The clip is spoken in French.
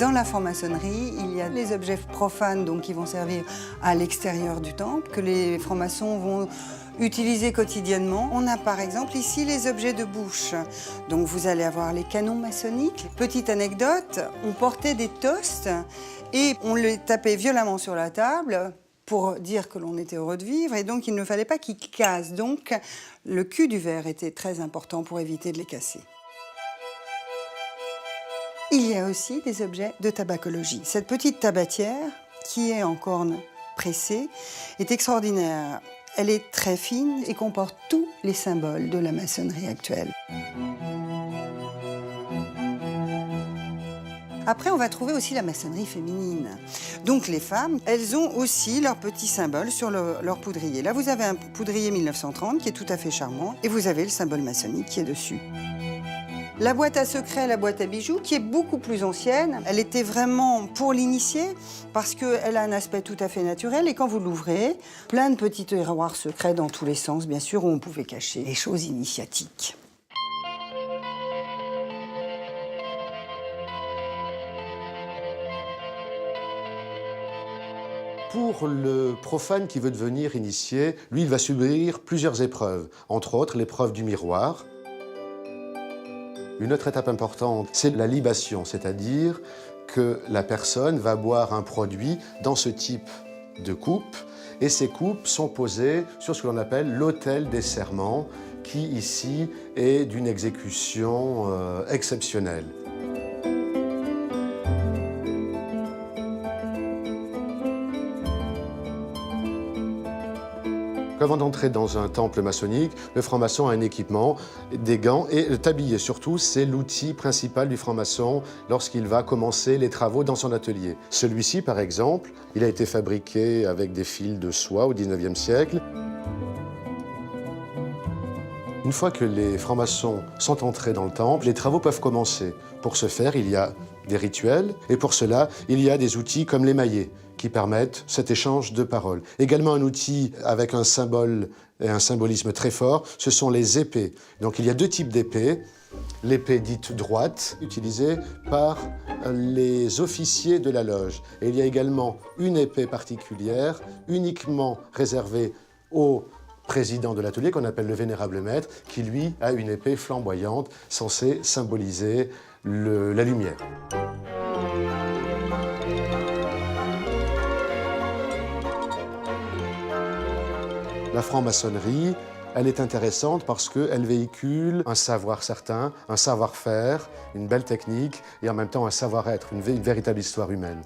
Dans la franc-maçonnerie, il y a les objets profanes donc, qui vont servir à l'extérieur du temple, que les francs-maçons vont utiliser quotidiennement. On a par exemple ici les objets de bouche. Donc vous allez avoir les canons maçonniques. Petite anecdote, on portait des toasts et on les tapait violemment sur la table pour dire que l'on était heureux de vivre, et donc il ne fallait pas qu'ils cassent. Donc le cul du verre était très important pour éviter de les casser. Il y a aussi des objets de tabacologie. Cette petite tabatière, qui est en corne pressée, est extraordinaire. Elle est très fine et comporte tous les symboles de la maçonnerie actuelle. Après, on va trouver aussi la maçonnerie féminine. Donc les femmes, elles ont aussi leurs petits symboles sur leur poudrier. Là, vous avez un poudrier 1930 qui est tout à fait charmant et vous avez le symbole maçonnique qui est dessus. La boîte à secrets, la boîte à bijoux, qui est beaucoup plus ancienne. Elle était vraiment pour l'initié parce qu'elle a un aspect tout à fait naturel. Et quand vous l'ouvrez, plein de petits tiroirs secrets dans tous les sens, bien sûr, où on pouvait cacher les choses initiatiques. Pour le profane qui veut devenir initié, lui, il va subir plusieurs épreuves. Entre autres, l'épreuve du miroir. Une autre étape importante, c'est la libation, c'est-à-dire que la personne va boire un produit dans ce type de coupe, et ces coupes sont posées sur ce que l'on appelle l'autel des serments, qui ici est d'une exécution exceptionnelle. Avant d'entrer dans un temple maçonnique, le franc-maçon a un équipement, des gants et le tablier. Surtout, c'est l'outil principal du franc-maçon lorsqu'il va commencer les travaux dans son atelier. Celui-ci, par exemple, il a été fabriqué avec des fils de soie au XIXe siècle. Une fois que les francs-maçons sont entrés dans le temple, les travaux peuvent commencer. Pour ce faire, il y a des rituels, et pour cela, il y a des outils comme les maillets, qui permettent cet échange de paroles. Également un outil avec un symbole et un symbolisme très fort, ce sont les épées. Donc il y a deux types d'épées. L'épée dite droite, utilisée par les officiers de la loge. Et il y a également une épée particulière, uniquement réservée au président de l'atelier, qu'on appelle le vénérable maître, qui lui a une épée flamboyante, censée symboliser la lumière. La franc-maçonnerie, elle est intéressante parce qu'elle véhicule un savoir certain, un savoir-faire, une belle technique et en même temps un savoir-être, une véritable histoire humaine.